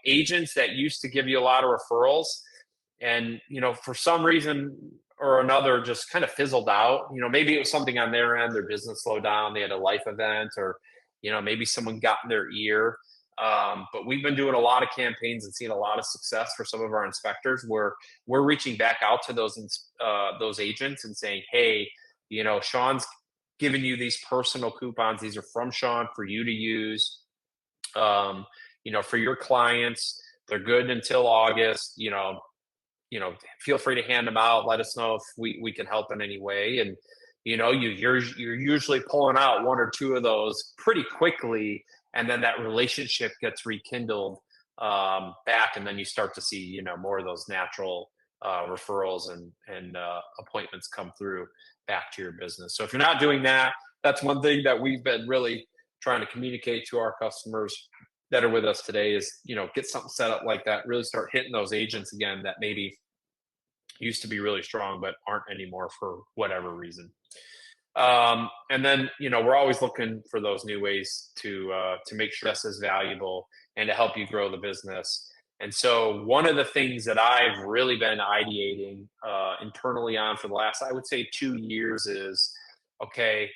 agents that used to give you a lot of referrals. And, for some reason or another, just kind of fizzled out. Maybe it was something on their end, their business slowed down, they had a life event, or, maybe someone got in their ear. But we've been doing a lot of campaigns and seeing a lot of success for some of our inspectors where we're reaching back out to those agents and saying, hey, Sean's giving you these personal coupons. These are from Sean for you to use, for your clients. They're good until August, feel free to hand them out. Let us know if we can help in any way. And, you're usually pulling out one or two of those pretty quickly. And then that relationship gets rekindled back. And then you start to see, more of those natural referrals and appointments come through back to your business. So if you're not doing that, that's one thing that we've been really trying to communicate to our customers that are with us today is, get something set up like that, really start hitting those agents again that maybe used to be really strong, but aren't anymore for whatever reason. And then, we're always looking for those new ways to make sure this is valuable and to help you grow the business. And so one of the things that I've really been ideating internally on for the last, I would say 2 years is, okay,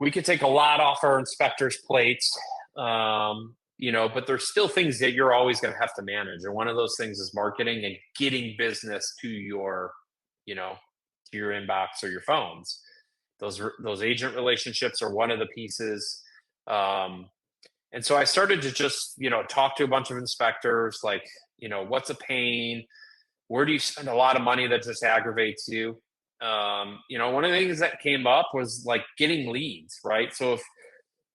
we could take a lot off our inspectors' plates, but there's still things that you're always going to have to manage. And one of those things is marketing and getting business to your, to your inbox or your phones. Those agent relationships are one of the pieces. And so I started to just, talk to a bunch of inspectors, like, what's a pain? Where do you spend a lot of money that just aggravates you? One of the things that came up was like getting leads, right? So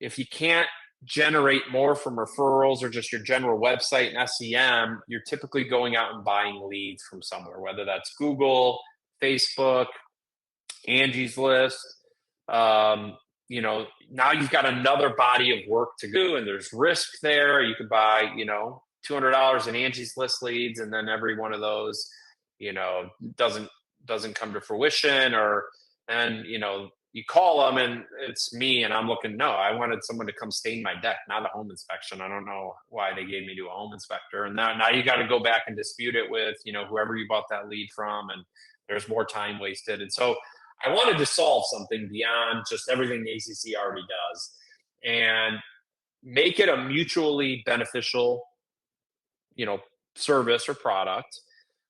if you can't generate more from referrals or just your general website and SEM, you're typically going out and buying leads from somewhere, whether that's Google, Facebook, Angie's List. Now you've got another body of work to do, and there's risk there. You could buy, $200 in Angie's List leads, and then every one of those, doesn't come to fruition, and you call them and it's me, and I'm looking, no, I wanted someone to come stain my deck, not a home inspection. I don't know why they gave me to a home inspector. And now you got to go back and dispute it with, whoever you bought that lead from. And there's more time wasted. And so I wanted to solve something beyond just everything the ACC already does and make it a mutually beneficial, service or product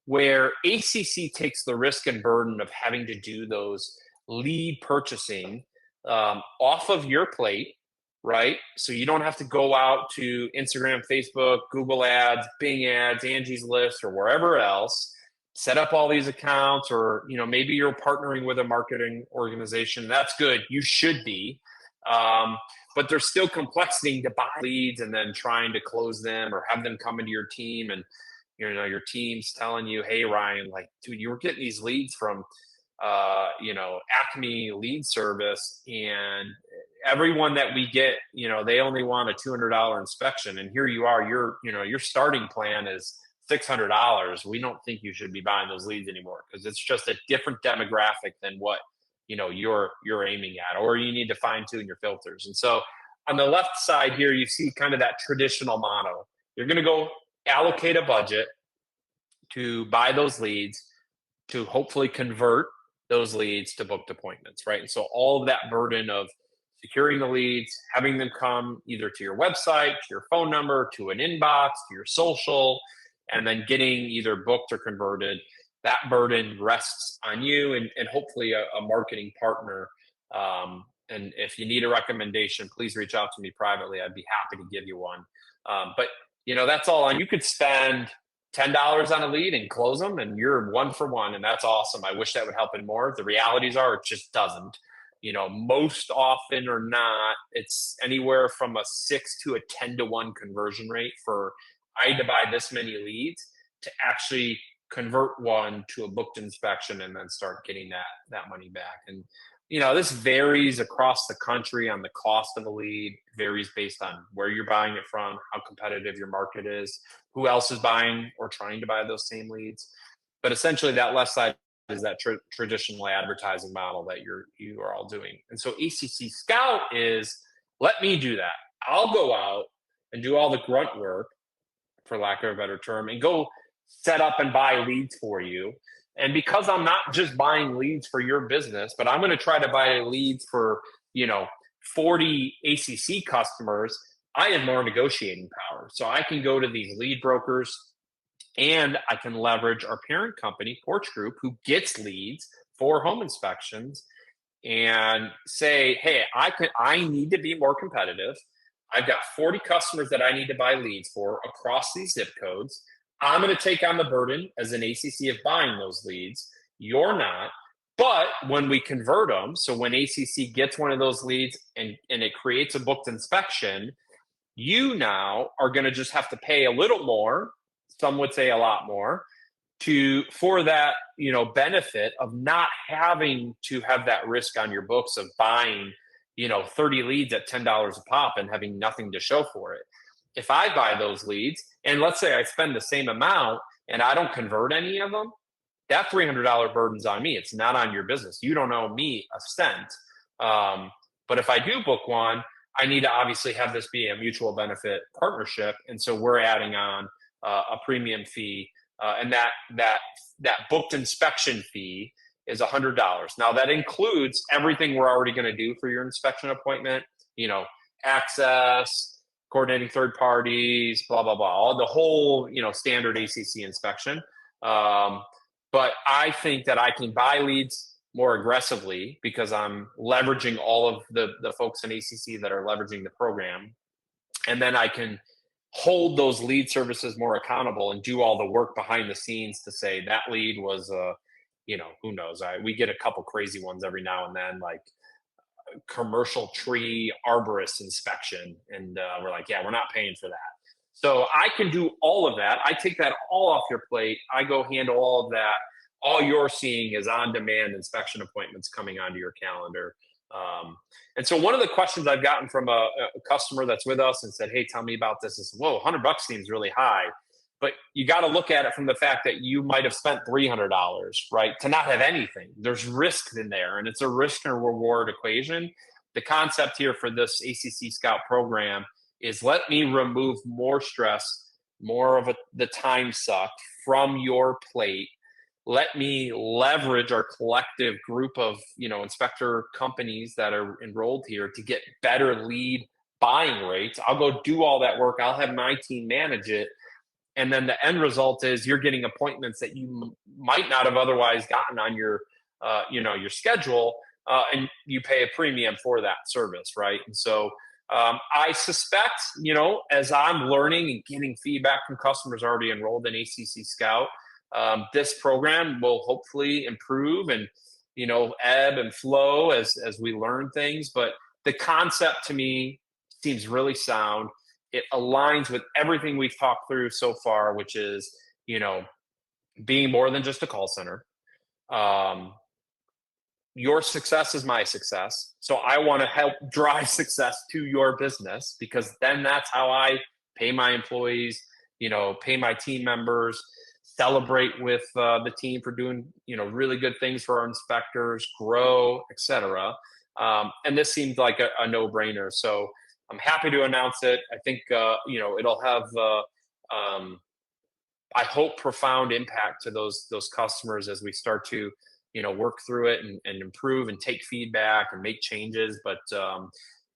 where ACC takes the risk and burden of having to do those lead purchasing off of your plate, right? So you don't have to go out to Instagram, Facebook, Google ads, Bing ads, Angie's List, or wherever else, set up all these accounts, or, maybe you're partnering with a marketing organization. That's good. You should be. But there's still complexity to buy leads and then trying to close them or have them come into your team. And, your team's telling you, hey, Ryan, like, dude, you were getting these leads from, Acme lead service, and everyone that we get, they only want a $200 inspection. And here you are, your starting plan is $600. We don't think you should be buying those leads anymore because it's just a different demographic than what you're aiming at, or you need to fine tune your filters. And so on the left side here, you see kind of that traditional model. You're going to go allocate a budget to buy those leads, to hopefully convert those leads to booked appointments, right? And so all of that burden of securing the leads, having them come either to your website, to your phone number, to an inbox, to your social, and then getting either booked or converted, that burden rests on you and hopefully a marketing partner. And if you need a recommendation, please reach out to me privately. I'd be happy to give you one. But that's all on. You could spend $10 on a lead and close them, and you're one for one, and that's awesome. I wish that would help in more. The realities are it just doesn't. Most often or not, it's anywhere from a 6 to a 10 to 1 conversion rate for I need to buy this many leads to actually convert one to a booked inspection and then start getting that money back. And this varies across the country on the cost of a lead, varies based on where you're buying it from, how competitive your market is, who else is buying or trying to buy those same leads. But essentially that left side is that traditional advertising model that you are all doing. And so ACC Scout is, let me do that. I'll go out and do all the grunt work, for lack of a better term, and go set up and buy leads for you. And because I'm not just buying leads for your business, but I'm going to try to buy leads for, 40 ACC customers, I have more negotiating power. So I can go to these lead brokers and I can leverage our parent company, Porch Group, who gets leads for home inspections, and say, hey, I need to be more competitive. I've got 40 customers that I need to buy leads for across these zip codes. I'm going to take on the burden as an ACC of buying those leads. You're not. But when we convert them, so when ACC gets one of those leads and it creates a booked inspection, you now are going to just have to pay a little more, some would say a lot more, for that, benefit of not having to have that risk on your books of buying, 30 leads at $10 a pop and having nothing to show for it. If I buy those leads, and let's say I spend the same amount and I don't convert any of them, that $300 burden's on me. It's not on your business. You don't owe me a cent. But if I do book one, I need to obviously have this be a mutual benefit partnership. And so we're adding on a premium fee. And that booked inspection fee is $100. Now that includes everything we're already going to do for your inspection appointment, access, coordinating third parties, blah, blah, blah, all the whole, standard ACC inspection. But I think that I can buy leads more aggressively because I'm leveraging all of the folks in ACC that are leveraging the program. And then I can hold those lead services more accountable and do all the work behind the scenes to say that lead was, who knows? We get a couple crazy ones every now and then, like commercial tree arborist inspection. And we're like, yeah, we're not paying for that. So I can do all of that. I take that all off your plate. I go handle all of that. All you're seeing is on-demand inspection appointments coming onto your calendar. And so one of the questions I've gotten from a customer that's with us and said, hey, tell me about this is, whoa, $100 seems really high. But you got to look at it from the fact that you might have spent $300, right, to not have anything. There's risk in there, and it's a risk and reward equation. The concept here for this ACC Scout program is let me remove more stress, more of the time suck from your plate. Let me leverage our collective group of, inspector companies that are enrolled here to get better lead buying rates. I'll go do all that work. I'll have my team manage it. And then the end result is you're getting appointments that you might not have otherwise gotten on your, your schedule, and you pay a premium for that service, right? And so I suspect, as I'm learning and getting feedback from customers already enrolled in ACC Scout, this program will hopefully improve and, ebb and flow as we learn things. But the concept to me seems really sound. It aligns with everything we've talked through so far, which is, being more than just a call center. Your success is my success. So I want to help drive success to your business, because then that's how I pay my employees, pay my team members, celebrate with the team for doing, really good things for our inspectors, grow, etc. And this seemed like a no-brainer. So I'm happy to announce it. I think, it'll have, I hope, profound impact to those customers as we start to, work through it and improve and take feedback and make changes. But if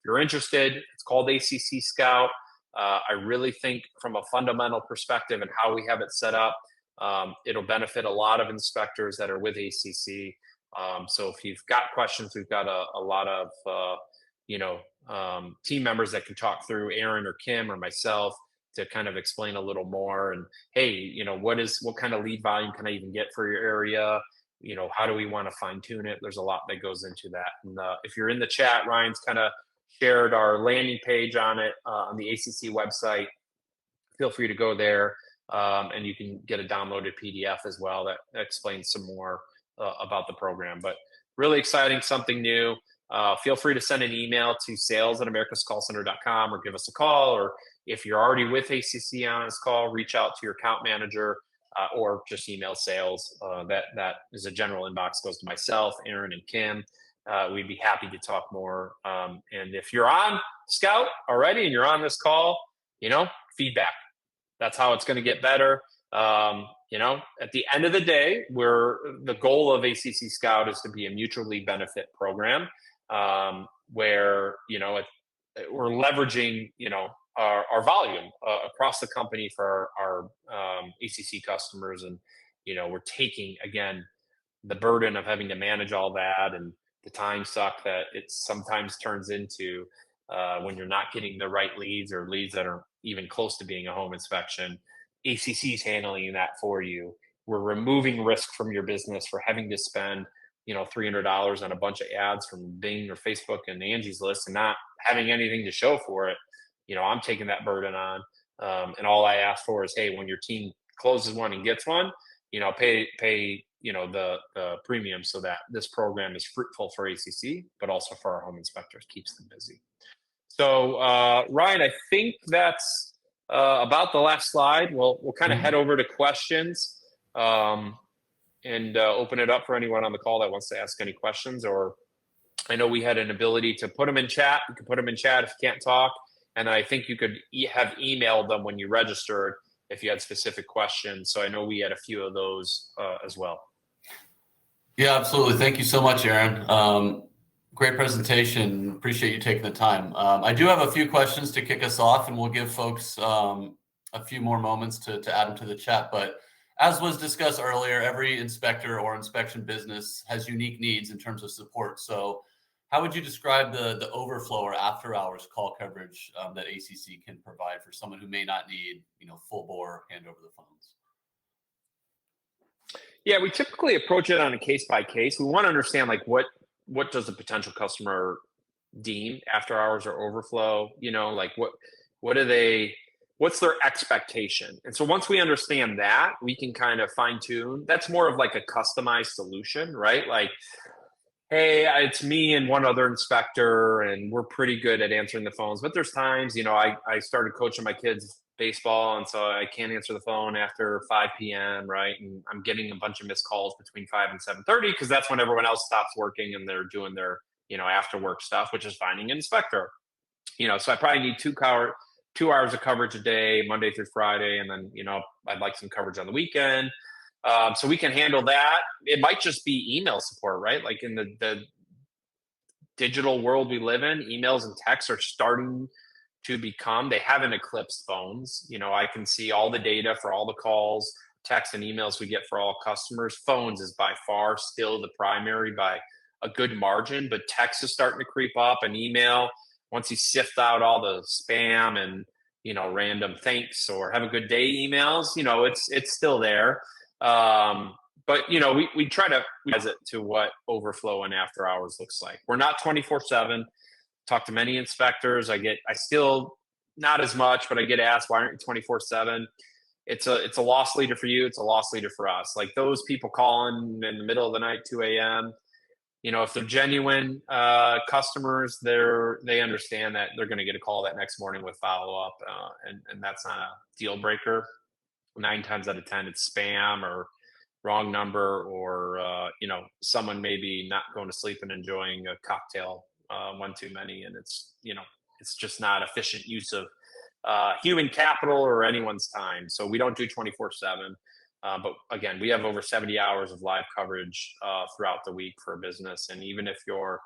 you're interested, it's called ACC Scout. I really think from a fundamental perspective and how we have it set up, it'll benefit a lot of inspectors that are with ACC. So if you've got questions, we've got a lot of, team members that can talk through, Aaron or Kim or myself, to kind of explain a little more. And hey, what kind of lead volume can I even get for your area? How do we want to fine tune it? There's a lot that goes into that. And if you're in the chat, Ryan's kind of shared our landing page on it on the ACC website. Feel free to go there, and you can get a downloaded PDF as well that explains some more about the program. But really exciting, something new. Feel free to send an email to sales@americascallcenter.com or give us a call. Or if you're already with ACC on this call, reach out to your account manager or just email sales. That is a general inbox, goes to myself, Aaron, and Kim. We'd be happy to talk more. And if you're on Scout already and you're on this call, feedback. That's how it's going to get better. At the end of the day, the goal of ACC Scout is to be a mutually benefit program, where, we're leveraging, our volume across the company for our ACC customers. And, we're taking, again, the burden of having to manage all that and the time suck that it sometimes turns into when you're not getting the right leads or leads that are even close to being a home inspection. ACC is handling that for you. We're removing risk from your business for having to spend, $300 on a bunch of ads from Bing or Facebook and Angie's List and not having anything to show for it. I'm taking that burden on. And all I ask for is, hey, when your team closes one and gets one, pay the premium so that this program is fruitful for ACC, but also for our home inspectors, keeps them busy. So, Ryan, I think that's about the last slide. We'll kind of head over to questions and open it up for anyone on the call that wants to ask any questions. Or I know we had an ability to put them in chat. You can put them in chat if you can't talk. And I think you could have emailed them when you registered if you had specific questions. So I know we had a few of those as well. Yeah, absolutely. Thank you so much, Aaron. Great presentation. Appreciate you taking the time. I do have a few questions to kick us off, and we'll give folks a few more moments to add them to the chat. But as was discussed earlier, every inspector or inspection business has unique needs in terms of support. So how would you describe the overflow or after hours call coverage that ACC can provide for someone who may not need, full bore hand over the phones? Yeah, we typically approach it on a case by case. We want to understand what does a potential customer deem after hours or overflow, what's their expectation? And so once we understand that, we can kind of fine tune. That's more of like a customized solution, right? Like, hey, it's me and one other inspector, and we're pretty good at answering the phones. But there's times, I started coaching my kids baseball, and so I can't answer the phone after 5 p.m. Right, and I'm getting a bunch of missed calls between 5 and 7:30 because that's when everyone else stops working and they're doing their after work stuff, which is finding an inspector. So I probably need 2 hours of coverage a day, Monday through Friday, and then I'd like some coverage on the weekend. So we can handle that. It might just be email support, right? Like in the digital world we live in, emails and texts are starting to they haven't eclipsed phones. I can see all the data for all the calls, texts, and emails we get for all customers. Phones is by far still the primary by a good margin, but text is starting to creep up, and email, once you sift out all the spam and random thanks or have a good day emails, it's still there. But we try to use it to what overflow and after hours looks like. We're not 24/7. Talk to many inspectors. I still not as much, but I get asked, why aren't you 24/7? It's a loss leader for you. It's a loss leader for us. Like those people calling in the middle of the night, 2 a.m. If they're genuine customers, they understand that they're going to get a call that next morning with follow up, and that's not a deal breaker. 9 times out of 10, it's spam or wrong number, or someone maybe not going to sleep and enjoying a cocktail one too many, and it's just not efficient use of human capital or anyone's time. So we don't do 24/7. But again, we have over 70 hours of live coverage throughout the week for a business. And even if you're,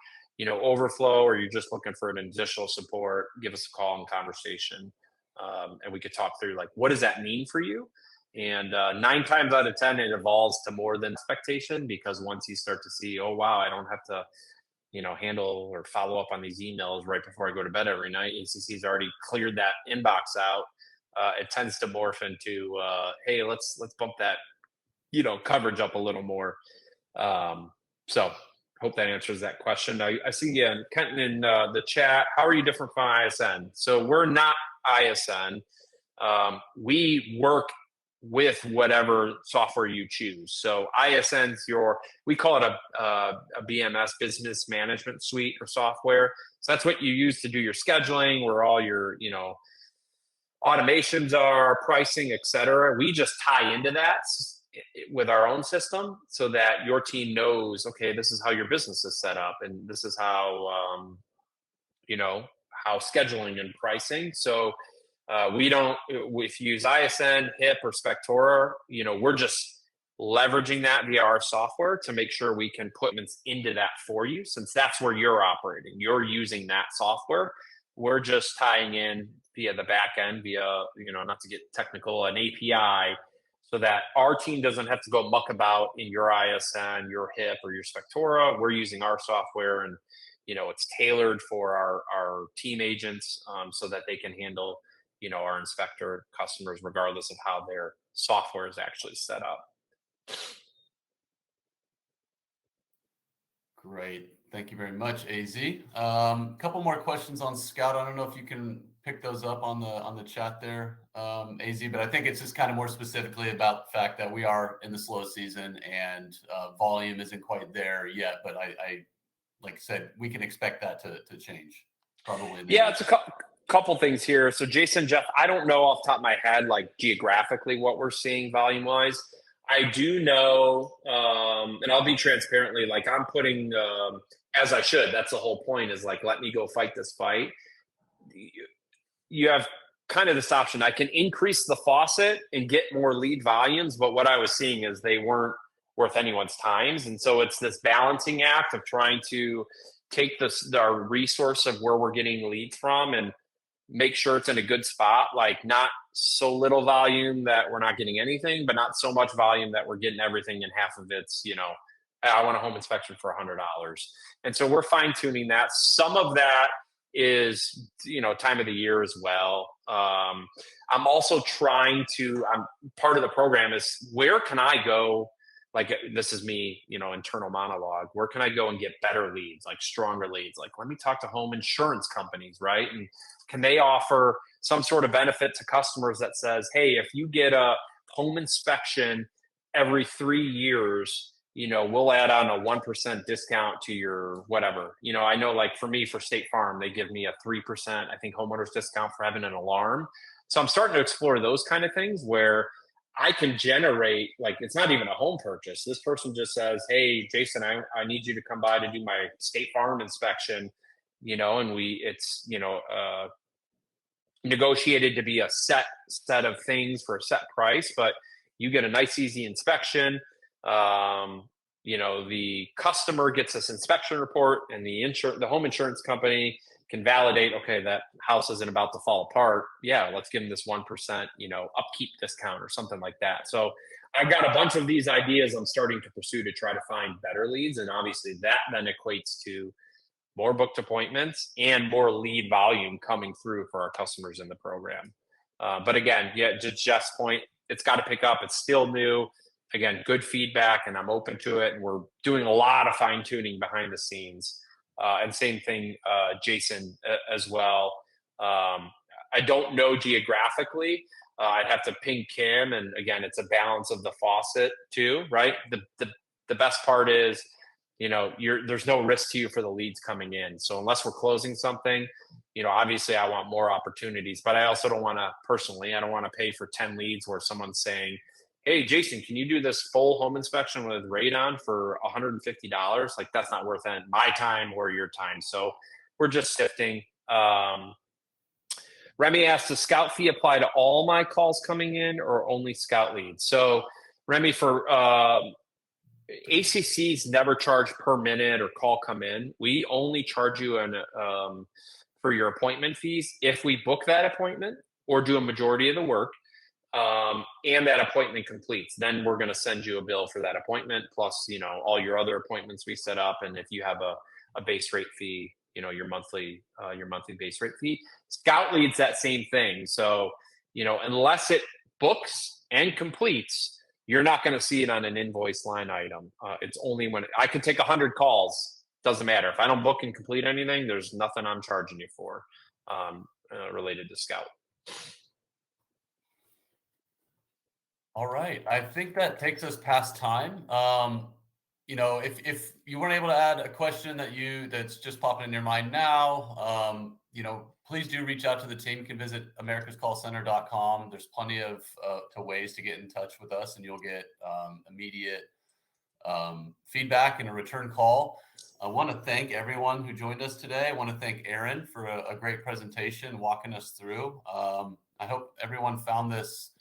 overflow or you're just looking for an additional support, give us a call and conversation. And we could talk through like, what does that mean for you? And 9 times out of 10, it evolves to more than expectation, because once you start to see, oh, wow, I don't have to, handle or follow up on these emails right before I go to bed every night. ACC's already cleared that inbox out. It tends to morph into, hey, let's bump that, coverage up a little more. So hope that answers that question. I see again, Kenton in the chat, how are you different from ISN? So we're not ISN. We work with whatever software you choose. So ISN's we call it a BMS, business management suite or software. So that's what you use to do your scheduling, where all your, automations are, pricing, et cetera. We just tie into that with our own system so that your team knows, okay, this is how your business is set up, and this is how, how scheduling and pricing. So we don't, if you use ISN, HIP, or Spectora, we're just leveraging that via our software to make sure we can put into that for you, since that's where you're operating. You're using that software. We're just tying in via the back end, via, not to get technical, an API, so that our team doesn't have to go muck about in your ISN, your HIP, or your Spectora. We're using our software, and, it's tailored for our team agents so that they can handle, our inspector customers, regardless of how their software is actually set up. Great. Thank you very much, AZ. Couple more questions on Scout. I don't know if you can pick those up on the chat there, AZ, but I think it's just kind of more specifically about the fact that we are in the slow season and volume isn't quite there yet. But I like I said, we can expect that to change probably. Yeah, it's a couple things here. So Jason, Jeff, I don't know off the top of my head, like geographically what we're seeing volume wise. I do know, and I'll be transparently, like I'm putting, as I should, that's the whole point, is like, let me go fight this fight. You have kind of this option. I can increase the faucet and get more lead volumes, but what I was seeing is they weren't worth anyone's times. And so it's this balancing act of trying to take our resource of where we're getting leads from and make sure it's in a good spot, like not so little volume that we're not getting anything, but not so much volume that we're getting everything and half of it's, I want a home inspection for $100. And so we're fine tuning that. Some of that is, time of the year as well. I'm also trying to, part of the program is, where can I go? Like, this is me, internal monologue. Where can I go and get better leads, like stronger leads? Like, let me talk to home insurance companies, right? And can they offer some sort of benefit to customers that says, hey, if you get a home inspection every 3 years, we'll add on a 1% discount to your whatever. I know, like for me, for State Farm, they give me a 3%, I think, homeowners discount for having an alarm. So I'm starting to explore those kind of things where I can generate, like, it's not even a home purchase. This person just says, hey, Jason, I need you to come by to do my State Farm inspection, and it's, negotiated to be a set of things for a set price, but you get a nice, easy inspection. The customer gets this inspection report, and the home insurance company can validate, okay, that house isn't about to fall apart. Yeah, let's give them this 1%, upkeep discount or something like that. So I've got a bunch of these ideas I'm starting to pursue to try to find better leads. And obviously that then equates to more booked appointments and more lead volume coming through for our customers in the program. But again, yeah, to Jeff's point, it's got to pick up. It's still new. Again, good feedback, and I'm open to it. And we're doing a lot of fine tuning behind the scenes. And same thing, Jason, as well. I don't know geographically. I'd have to ping Kim, and again, it's a balance of the faucet too, right? The best part is, there's no risk to you for the leads coming in. So unless we're closing something, obviously I want more opportunities, but I also don't want to pay for 10 leads where someone's saying, hey, Jason, can you do this full home inspection with radon for $150? Like, that's not worth it, my time or your time. So we're just sifting. Remy asked, does scout fee apply to all my calls coming in or only scout leads? So Remy, for ACCs never charge per minute or call come in. We only charge you for your appointment fees if we book that appointment or do a majority of the work, and that appointment completes. Then we're going to send you a bill for that appointment, plus all your other appointments we set up, and if you have a base rate fee, your monthly base rate fee. Scout leads that same thing. So unless it books and completes, you're not going to see it on an invoice line item. It's only when I can take 100 calls. Doesn't matter. If I don't book and complete anything, there's nothing I'm charging you for related to Scout. All right. I think that takes us past time. If you weren't able to add a question that's just popping in your mind now, please do reach out to the team. You can visit americascallcenter.com. There's plenty of ways to get in touch with us, and you'll get immediate feedback and a return call. I want to thank everyone who joined us today. I want to thank Aaron for a great presentation, walking us through. I hope everyone found this,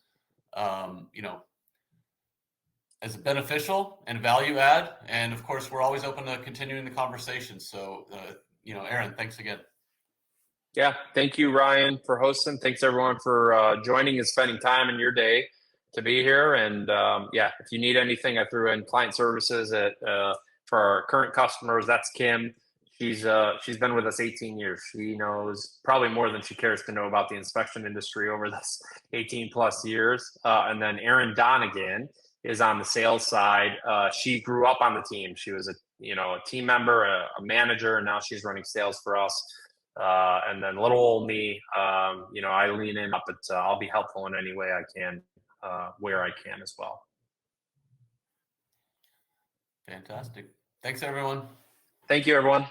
as beneficial and value add. And of course, we're always open to continuing the conversation. So, Aaron, thanks again. Yeah. Thank you, Ryan, for hosting. Thanks everyone for joining and spending time in your day to be here. And if you need anything, I threw in client services for our current customers. That's Kim. She's been with us 18 years. She knows probably more than she cares to know about the inspection industry over this 18 plus years. And then Erin Donegan is on the sales side. She grew up on the team. She was a team member, a manager, and now she's running sales for us. And then little old me, I lean in, but I'll be helpful in any way I can, where I can as well. Fantastic. Thanks, everyone. Thank you, everyone.